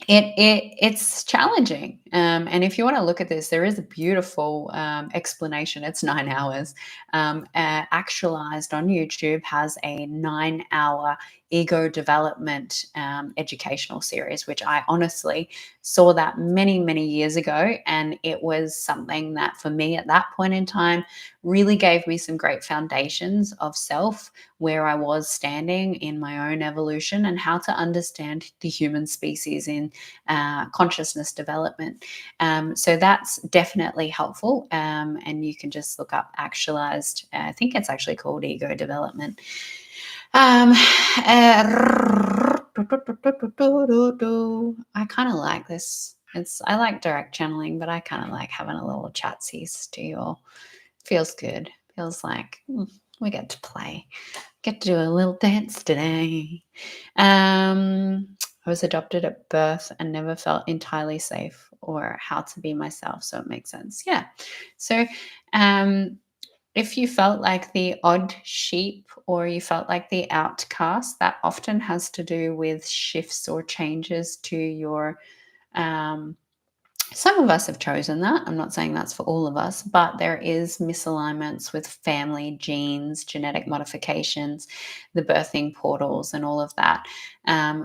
it's challenging, and if you want to look at this, there is a beautiful explanation. It's 9 hours. Actualized on YouTube has a 9-hour ego development educational series, which I honestly saw that many years ago, and it was something that for me at that point in time really gave me some great foundations of self, where I was standing in my own evolution, and how to understand the human species in consciousness development. So that's definitely helpful. And you can just look up actualized. I think it's actually called ego development. I kind of like this. I like direct channeling, but I kind of like having a little chatsies to you all. Feels good. Feels like we get to play. Get to do a little dance today. I was adopted at birth and never felt entirely safe or how to be myself. So it makes sense. Yeah. So if you felt like the odd sheep or you felt like the outcast, that often has to do with shifts or changes to your some of us have chosen that. I'm not saying that's for all of us, but there is misalignments with family, genes, genetic modifications, the birthing portals, and all of that,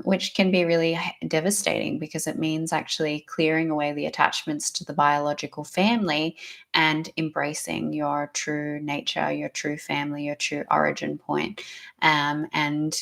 which can be really devastating, because it means actually clearing away the attachments to the biological family and embracing your true nature, your true family, your true origin point. And,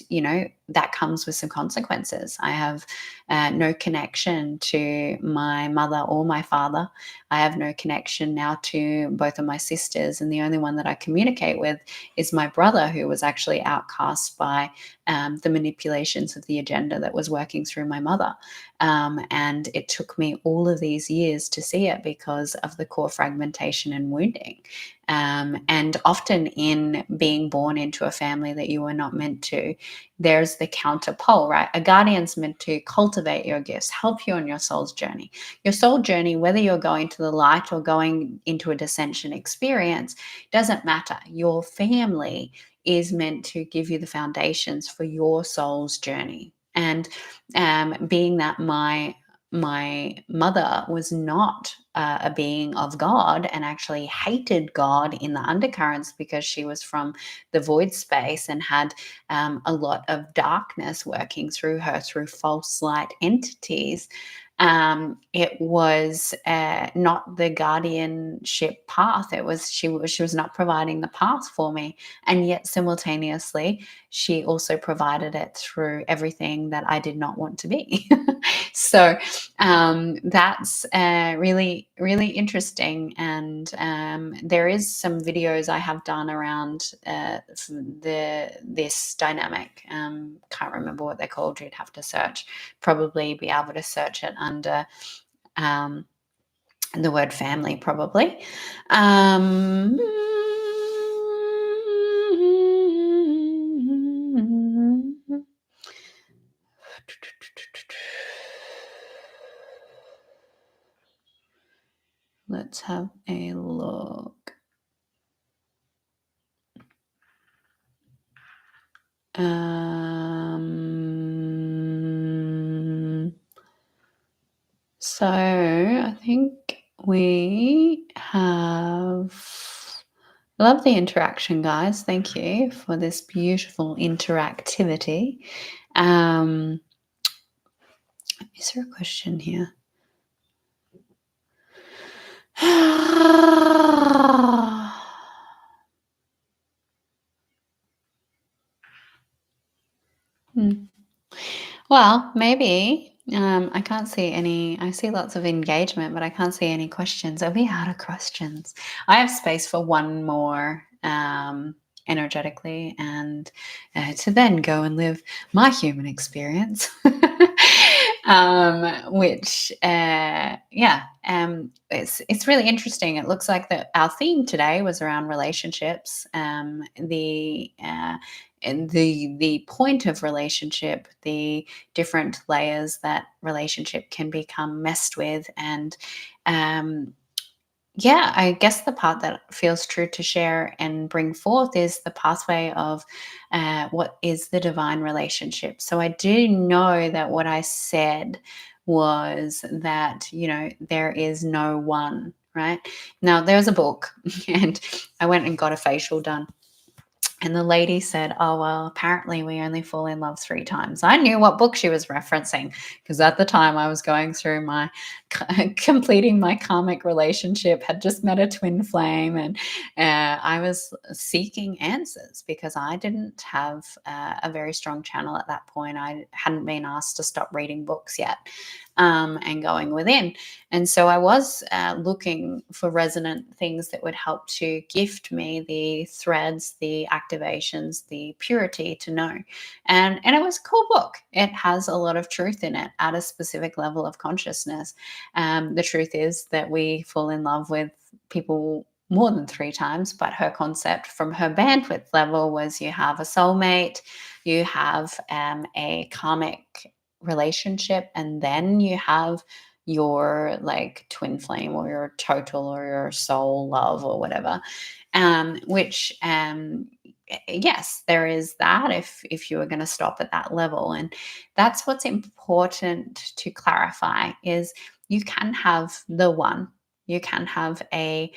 that comes with some consequences. I have no connection to my mother or my father. I have no connection now to both of my sisters. And the only one that I communicate with is my brother, who was actually outcast by the manipulations of the agenda that was working through my mother. And it took me all of these years to see it, because of the core fragmentation and wounding. And often in being born into a family that you were not meant to, there's the counter pole, right? A guardian's meant to cultivate your gifts, help you on your soul's journey. Your soul journey, whether you're going to the light or going into a dissension experience, doesn't matter. Your family is meant to give you the foundations for your soul's journey. And being that my mother was not a being of God, and actually hated God in the undercurrents, because she was from the void space and had a lot of darkness working through her through false light entities. It was not the guardianship path. She was not providing the path for me, and yet simultaneously she also provided it through everything that I did not want to be. So that's really, really interesting. And there is some videos I have done around this dynamic. Can't remember what they're called. You'd have to search. Probably be able to search it under um, the word family, probably. Um, let's have a look. So I think we have. Love the interaction, guys. Thank you for this beautiful interactivity. Um, is there a question here? Hmm. Well, maybe. I can't see any. I see lots of engagement, but I can't see any questions. Are we out of questions? I have space for one more energetically, and to then go and live my human experience. Which, yeah, it's really interesting. It looks like that our theme today was around relationships. And the point of relationship, the different layers that relationship can become messed with, and yeah, I guess the part that feels true to share and bring forth is the pathway of what is the divine relationship. So I do know that what I said was that, there is no one, right? Now, there's a book, and I went and got a facial done. And the lady said, "Oh, well, apparently we only fall in love 3 times." I knew what book she was referencing, because at the time I was going through my completing my karmic relationship, had just met a twin flame, and I was seeking answers because I didn't have a very strong channel at that point. I hadn't been asked to stop reading books yet, and going within. And so I was looking for resonant things that would help to gift me the threads, the activations, the purity to know. And it was a cool book. It has a lot of truth in it at a specific level of consciousness. The truth is that we fall in love with people more than 3 times, but her concept from her bandwidth level was you have a soulmate, you have a karmic relationship, and then you have your like twin flame or your total or your soul love or whatever. Which yes, there is that if you are going to stop at that level. And that's what's important to clarify is you can have the one. You can have a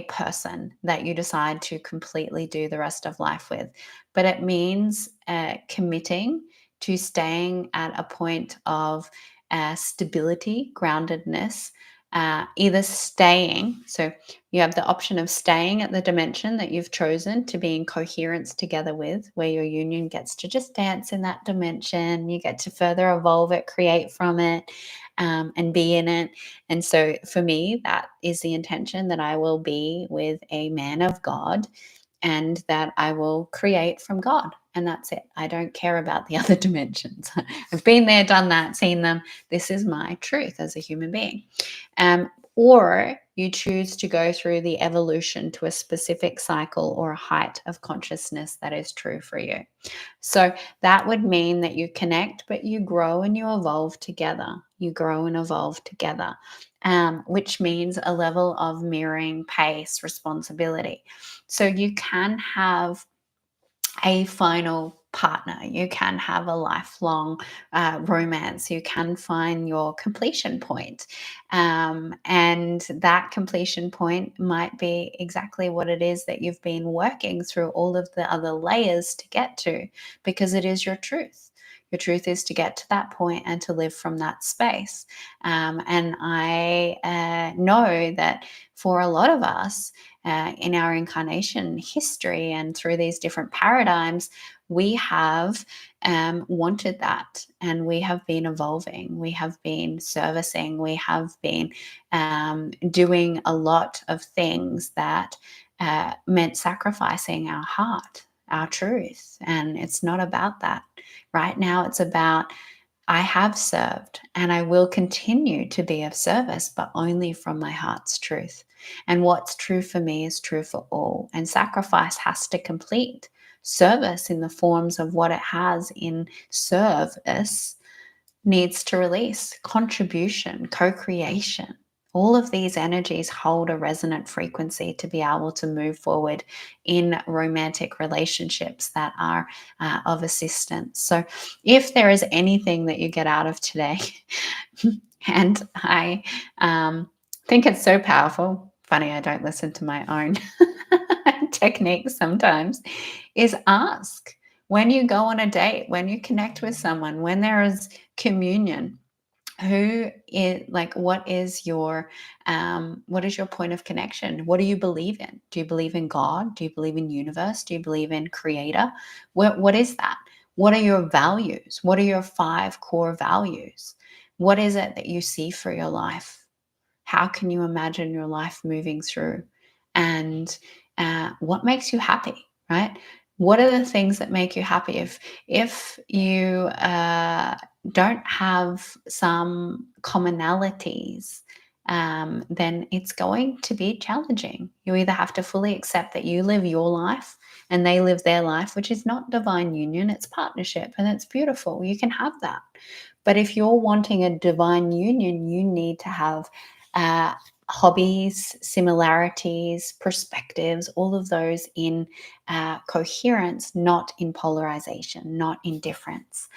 person that you decide to completely do the rest of life with, but it means committing to staying at a point of stability, groundedness, either staying. So you have the option of staying at the dimension that you've chosen to be in coherence together with, where your union gets to just dance in that dimension. You get to further evolve it, create from it, and be in it. And so for me, that is the intention, that I will be with a man of God and that I will create from God. And that's it. I don't care about the other dimensions. I've been there, done that, seen them. This is my truth as a human being. Or you choose to go through the evolution to a specific cycle or a height of consciousness that is true for you. So that would mean that you connect, but you grow and you evolve together. You grow and evolve together, which means a level of mirroring, pace, responsibility. So you can have a final partner. You can have a lifelong romance. You can find your completion point. And that completion point might be exactly what it is that you've been working through all of the other layers to get to, because it is your truth. Your truth is to get to that point and to live from that space. And I know that for a lot of us in our incarnation history and through these different paradigms, we have wanted that, and we have been evolving, we have been servicing, we have been doing a lot of things that meant sacrificing our heart, our truth. And it's not about that. Right now, it's about I have served and I will continue to be of service, but only from my heart's truth. And what's true for me is true for all. And sacrifice has to complete service in the forms of what it has in service needs to release contribution, co creation. All of these energies hold a resonant frequency to be able to move forward in romantic relationships that are of assistance. So, if there is anything that you get out of today, and I think it's so powerful, funny, I don't listen to my own techniques sometimes, is ask when you go on a date, when you connect with someone, when there is communion, who is like what is your point of connection? What do you believe in? Do you believe in God? Do you believe in universe? Do you believe in creator? What is that? What are your values? What are your 5 core values? What is it that you see for your life? How can you imagine your life moving through? And what makes you happy, right? What are the things that make you happy? If you don't have some commonalities, then it's going to be challenging. You either have to fully accept that you live your life and they live their life, which is not divine union, it's partnership, and it's beautiful. You can have that. But if you're wanting a divine union, you need to have uh, hobbies, similarities, perspectives, all of those in coherence, not in polarization, not in difference.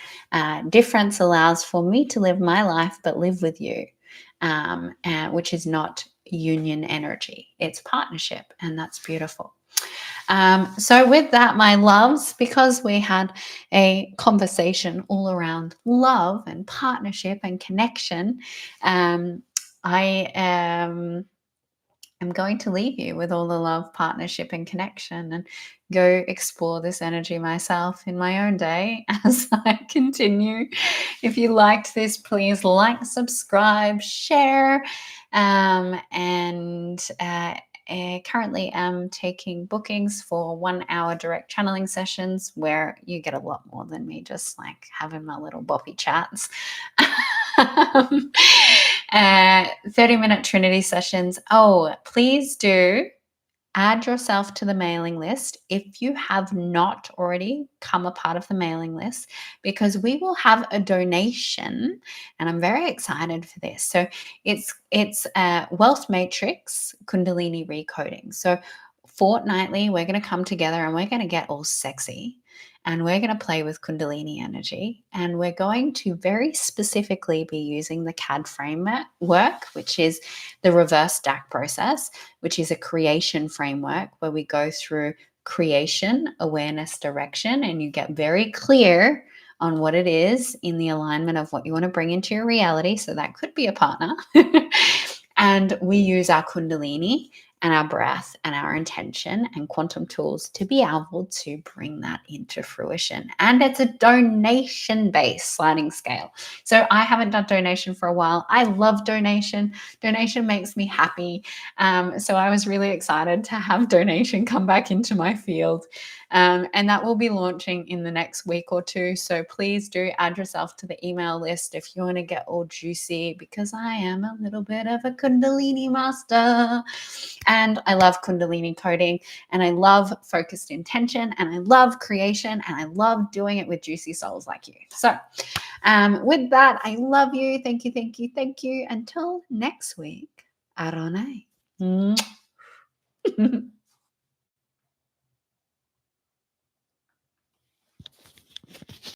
Difference allows for me to live my life, but live with you, which is not union energy. It's partnership, and that's beautiful. So, with that, my loves, because we had a conversation all around love and partnership and connection, I am going to leave you with all the love, partnership, and connection, and go explore this energy myself in my own day as I continue. If you liked this, please like, subscribe, share, and currently am taking bookings for 1 hour direct channeling sessions where you get a lot more than me just like having my little boppy chats. 30-minute Trinity sessions. Oh, please do add yourself to the mailing list if you have not already come a part of the mailing list, because we will have a donation, and I'm very excited for this. So it's Wealth Matrix Kundalini Recoding. So fortnightly, we're going to come together and we're going to get all sexy. And we're going to play with Kundalini energy. And we're going to very specifically be using the CAD framework, which is the reverse DAC process, which is a creation framework where we go through creation, awareness, direction, and you get very clear on what it is in the alignment of what you want to bring into your reality. So that could be a partner. And we use our Kundalini and our breath and our intention and quantum tools to be able to bring that into fruition. And it's a donation-based sliding scale. So I haven't done donation for a while. I love donation. Donation makes me happy. So I was really excited to have donation come back into my field. And that will be launching in the next week or two. So please do add yourself to the email list if you want to get all juicy, because I am a little bit of a Kundalini master. And I love Kundalini coding, and I love focused intention, and I love creation, and I love doing it with juicy souls like you. So with that, I love you. Thank you, thank you, thank you. Until next week, Arone.